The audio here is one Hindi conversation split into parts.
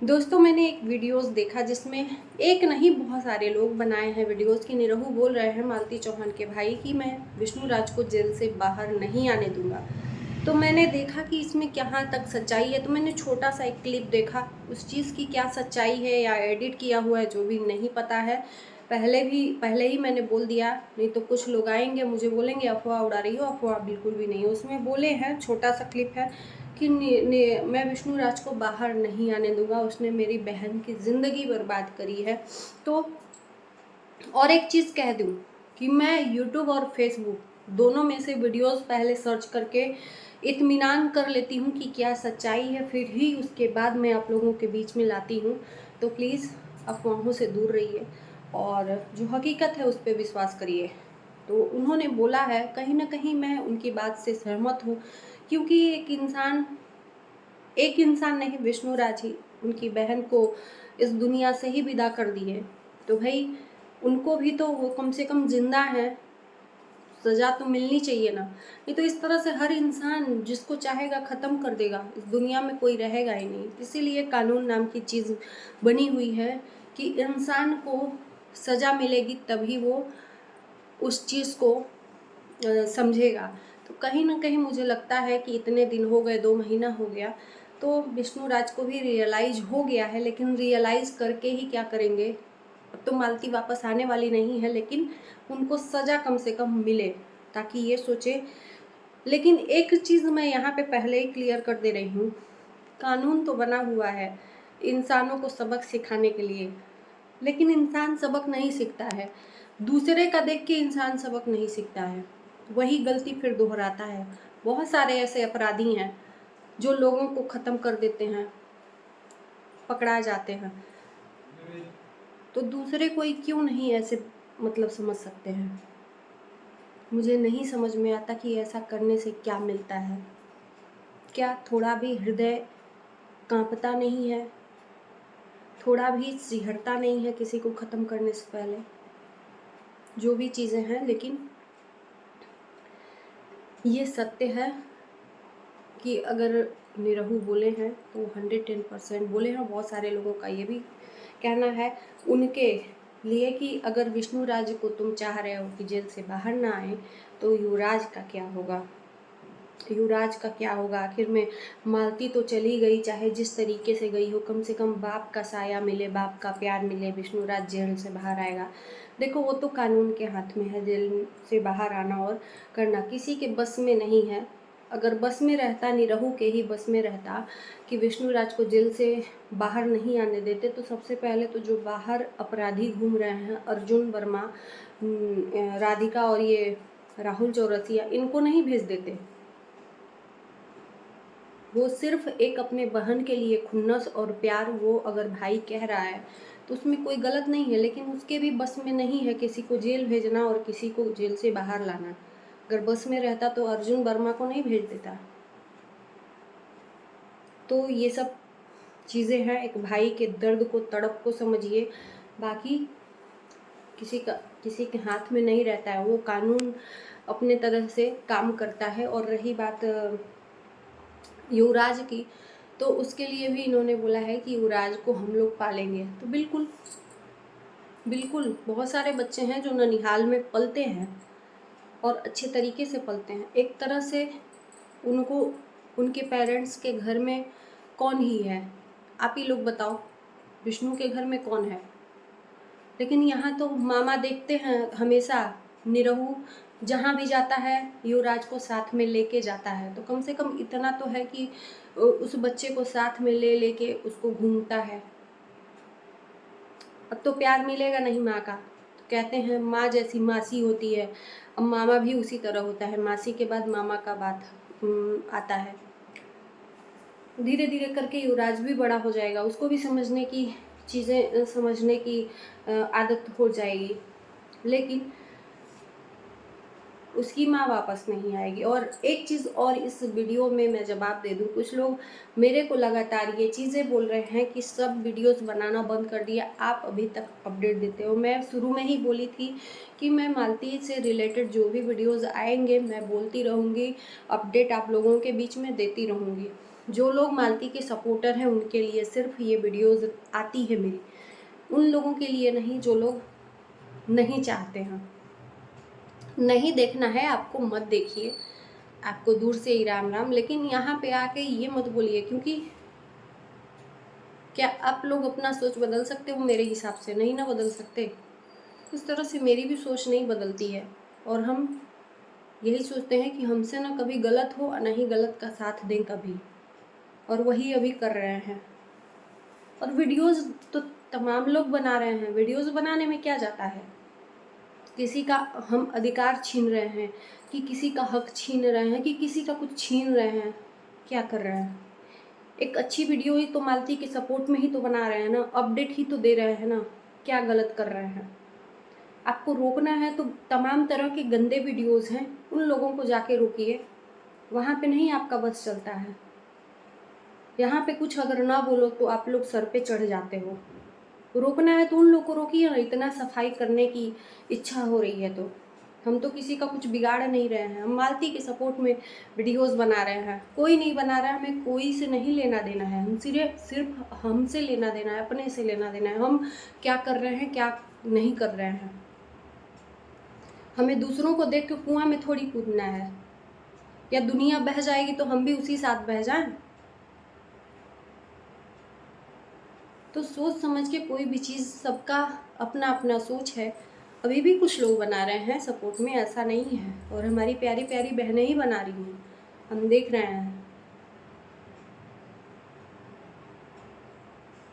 दोस्तों मैंने एक वीडियोस देखा जिसमें एक नहीं बहुत सारे लोग बनाए हैं वीडियोस कि निरहू बोल रहे हैं मालती चौहान के भाई कि मैं विष्णु राज को जेल से बाहर नहीं आने दूंगा। तो मैंने देखा कि इसमें कहाँ तक सच्चाई है, तो मैंने छोटा सा एक क्लिप देखा। उस चीज़ की क्या सच्चाई है या एडिट किया हुआ है जो भी नहीं पता है। पहले ही मैंने बोल दिया, नहीं तो कुछ लोग आएंगे मुझे बोलेंगे अफवाह उड़ा रही हो। अफवाह बिल्कुल भी नहीं है। उसमें बोले हैं, छोटा सा क्लिप है कि मैं विष्णु राज को बाहर नहीं आने दूंगा, उसने मेरी बहन की ज़िंदगी बर्बाद करी है। तो और एक चीज़ कह दूं कि मैं यूट्यूब और फेसबुक दोनों में से वीडियोस पहले सर्च करके इत्मीनान कर लेती हूँ कि क्या सच्चाई है, फिर ही उसके बाद मैं आप लोगों के बीच में लाती हूँ। तो प्लीज़ अफवाहों से दूर रहिए और जो हकीकत है उस पर विश्वास करिए। तो उन्होंने बोला है, कहीं ना कहीं मैं उनकी बात से सहमत हूँ, क्योंकि एक इंसान नहीं, विष्णुराज ही उनकी बहन को इस दुनिया से ही विदा कर दिए। तो भाई उनको भी तो वो कम से कम जिंदा है, सजा तो मिलनी चाहिए ना। नहीं तो इस तरह से हर इंसान जिसको चाहेगा ख़त्म कर देगा, इस दुनिया में कोई रहेगा ही नहीं। इसीलिए कानून नाम की चीज़ बनी हुई है कि इंसान को सज़ा मिलेगी तभी वो उस चीज़ को समझेगा। तो कहीं न कहीं मुझे लगता है कि इतने दिन हो गए, 2 महीना हो गया, तो विष्णु राज को भी रियलाइज़ हो गया है, लेकिन रियलाइज़ करके ही क्या करेंगे? अब तो मालती वापस आने वाली नहीं है, लेकिन उनको सज़ा कम से कम मिले, ताकि ये सोचे। लेकिन एक चीज़ मैं यहाँ पे पहले ही क्लियर कर दे रही हूँ, कानून तो बना हुआ है इंसानों को सबक सिखाने के लिए, लेकिन इंसान सबक नहीं सीखता है। दूसरे का देख के इंसान सबक नहीं सीखता है, वही गलती फिर दोहराता है। बहुत सारे ऐसे अपराधी हैं जो लोगों को ख़त्म कर देते हैं, पकड़ा जाते हैं। तो दूसरे कोई क्यों नहीं ऐसे समझ सकते हैं। मुझे नहीं समझ में आता कि ऐसा करने से क्या मिलता है। क्या थोड़ा भी हृदय कांपता नहीं है? थोड़ा भी सिहरता नहीं है किसी को ख़त्म करने से पहले? जो भी चीज़ें हैं, लेकिन ये सत्य है कि अगर निरहू बोले हैं तो 110% बोले हैं। बहुत सारे लोगों का ये भी कहना है उनके लिए कि अगर विष्णु राज को तुम चाह रहे हो कि जेल से बाहर ना आए, तो युवराज का क्या होगा? युवराज का क्या होगा? आखिर में मालती तो चली गई, चाहे जिस तरीके से गई हो, कम से कम बाप का साया मिले, बाप का प्यार मिले, विष्णु राज जेल से बाहर आएगा। देखो वो तो कानून के हाथ में है, जेल से बाहर आना और करना किसी के बस में नहीं है। अगर बस में रहता, निरहू के ही बस में रहता कि विष्णु राज को जेल से बाहर नहीं आने देते, तो सबसे पहले तो जो बाहर अपराधी घूम रहे हैं, अर्जुन वर्मा, राधिका और ये राहुल चौरसिया, इनको नहीं भेज देते। वो सिर्फ एक अपने बहन के लिए खुन्नस और प्यार, वो अगर भाई कह रहा है तो उसमें कोई गलत नहीं है, लेकिन उसके भी बस में नहीं है किसी को जेल भेजना और किसी को जेल से बाहर लाना। अगर बस में रहता तो अर्जुन वर्मा को नहीं भेज देता। तो ये सब चीज़ें हैं, एक भाई के दर्द को, तड़प को समझिए। बाकी किसी के हाथ में नहीं रहता है, वो कानून अपने तरह से काम करता है। और रही बात युवराज की, तो उसके लिए भी इन्होंने बोला है कि युवराज को हम लोग पालेंगे। तो बिल्कुल बिल्कुल, बहुत सारे बच्चे हैं जो ननिहाल में पलते हैं और अच्छे तरीके से पलते हैं। एक तरह से उनको उनके पेरेंट्स के घर में कौन ही है? आप ही लोग बताओ, विष्णु के घर में कौन है? लेकिन यहाँ तो मामा देखते हैं हमेशा, निरहू जहाँ भी जाता है युवराज को साथ में लेके जाता है। तो कम से कम इतना तो है कि उस बच्चे को साथ में ले लेके उसको घूमता है। अब तो प्यार मिलेगा नहीं माँ का। तो कहते हैं माँ जैसी मासी होती है, अब मामा भी उसी तरह होता है। मासी के बाद मामा का बात आता है। धीरे धीरे करके युवराज भी बड़ा हो जाएगा, उसको भी समझने की चीज़ें समझने की आदत हो जाएगी, लेकिन उसकी माँ वापस नहीं आएगी। और एक चीज़ और इस वीडियो में मैं जवाब दे दूँ, कुछ लोग मेरे को लगातार ये चीज़ें बोल रहे हैं कि सब वीडियोस बनाना बंद कर दिया, आप अभी तक अपडेट देते हो। मैं शुरू में ही बोली थी कि मैं मालती से रिलेटेड जो भी वीडियोस आएंगे मैं बोलती रहूँगी, अपडेट आप लोगों के बीच में देती रहूँगी। जो लोग मालती के सपोर्टर हैं उनके लिए सिर्फ ये वीडियोज़ आती है मेरी, उन लोगों के लिए नहीं जो लोग नहीं चाहते हैं। नहीं देखना है आपको मत देखिए, आपको दूर से ही राम राम, लेकिन यहाँ पे आके ये मत बोलिए, क्योंकि क्या आप लोग अपना सोच बदल सकते हो? मेरे हिसाब से नहीं ना बदल सकते। इस तरह से मेरी भी सोच नहीं बदलती है, और हम यही सोचते हैं कि हमसे ना कभी गलत हो और ना ही गलत का साथ दें कभी, और वही अभी कर रहे हैं। और वीडियोस तो तमाम लोग बना रहे हैं, वीडियोस बनाने में क्या जाता है? किसी का हम अधिकार छीन रहे हैं कि किसी का हक छीन रहे हैं कि किसी का कुछ छीन रहे हैं? क्या कर रहे हैं? एक अच्छी वीडियो ही तो मालती के सपोर्ट में ही तो बना रहे हैं ना, अपडेट ही तो दे रहे हैं ना, क्या गलत कर रहे हैं? आपको रोकना है तो तमाम तरह के गंदे वीडियोस हैं, उन लोगों को जाके रोकिए, वहाँ पे नहीं आपका बस चलता है। यहाँ पे कुछ अगर ना बोलो तो आप लोग सर पे चढ़ जाते हो। रोकना है तो उन लोग को रोकिए ना, इतना सफाई करने की इच्छा हो रही है तो। हम तो किसी का कुछ बिगाड़ नहीं रहे हैं, हम मालती के सपोर्ट में वीडियोस बना रहे हैं, कोई नहीं बना रहा है, हमें कोई से नहीं लेना देना है, हम सिर्फ हमसे लेना देना है, अपने से लेना देना है, हम क्या कर रहे हैं क्या नहीं कर रहे हैं। हमें दूसरों को देख के कुआं में थोड़ी कूदना है, या दुनिया बह जाएगी तो हम भी उसी साथ बह जाएं। तो सोच समझ के कोई भी चीज़, सबका अपना अपना सोच है। अभी भी कुछ लोग बना रहे हैं सपोर्ट में, ऐसा नहीं है, और हमारी प्यारी प्यारी बहनें ही बना रही हैं, हम देख रहे हैं।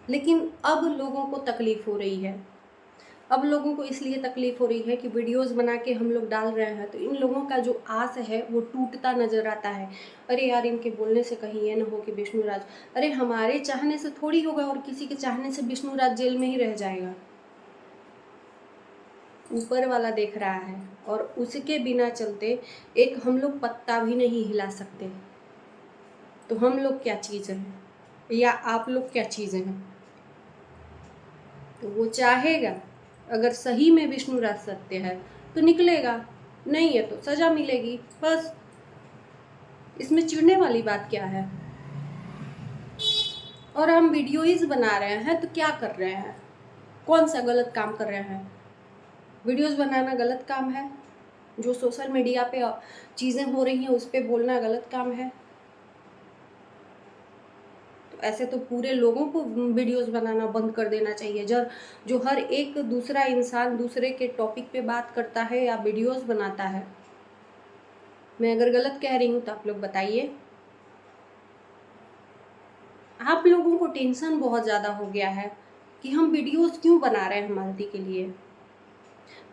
लेकिन अब लोगों को तकलीफ हो रही है, अब लोगों को इसलिए तकलीफ हो रही है कि वीडियोस बना के हम लोग डाल रहे हैं, तो इन लोगों का जो आस है वो टूटता नजर आता है। अरे यार, इनके बोलने से कहीं ये ना हो कि विष्णुराज, अरे हमारे चाहने से थोड़ी होगा और किसी के चाहने से विष्णुराज जेल में ही रह जाएगा। ऊपर वाला देख रहा है, और उसके बिना चलते एक हम लोग पत्ता भी नहीं हिला सकते। तो हम लोग क्या चीज़ हैं, या आप लोग क्या चीज़ें हैं? तो वो चाहेगा, अगर सही में विष्णुराज सत्य है तो निकलेगा, नहीं है तो सजा मिलेगी, बस। इसमें चिढ़ने वाली बात क्या है? और हम वीडियोज बना रहे हैं तो क्या कर रहे हैं? कौन सा गलत काम कर रहे हैं? वीडियोस बनाना गलत काम है? जो सोशल मीडिया पे चीज़ें हो रही हैं उस पर बोलना गलत काम है? तो ऐसे तो पूरे लोगों को वीडियोस बनाना बंद कर देना चाहिए। जो हर एक दूसरा इंसान दूसरे के टॉपिक पे बात करता है या वीडियोस बनाता है। मैं अगर गलत कह रही हूँ तो आप लोग बताइए। आप लोगों को टेंशन बहुत ज़्यादा हो गया है कि हम वीडियोस क्यों बना रहे हैं मालती के लिए।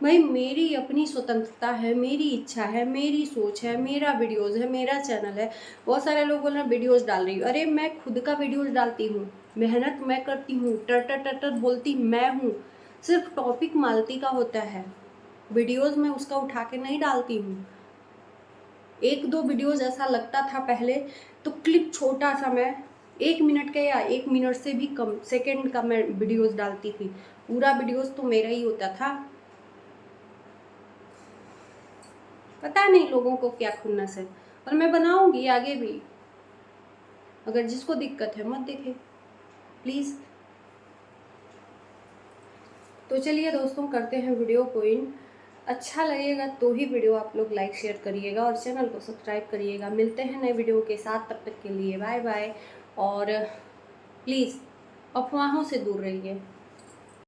भाई, मेरी अपनी स्वतंत्रता है, मेरी इच्छा है, मेरी सोच है, मेरा वीडियोस है, मेरा चैनल है। बहुत सारे लोग बोल रहे हैं वीडियोस डाल रही हूँ, अरे मैं खुद का वीडियोस डालती हूँ, मेहनत मैं करती हूँ, टर टर बोलती मैं हूँ। सिर्फ टॉपिक मालती का होता है, वीडियोस में उसका उठा के नहीं डालती हूँ। एक दो वीडियोस ऐसा लगता था पहले, तो क्लिप छोटा सा मैं 1 मिनट का या 1 मिनट से भी कम सेकेंड का मैं वीडियोस डालती थी, पूरा वीडियोस तो मेरा ही होता था। पता नहीं लोगों को क्या खुन्नस है, और मैं बनाऊंगी आगे भी। अगर जिसको दिक्कत है मत देखे प्लीज़। तो चलिए दोस्तों, करते हैं वीडियो को इन। अच्छा लगेगा तो ही वीडियो आप लोग लाइक शेयर करिएगा और चैनल को सब्सक्राइब करिएगा। मिलते हैं नए वीडियो के साथ, तब तक के लिए बाय बाय। और प्लीज़ अफवाहों से दूर रहिए।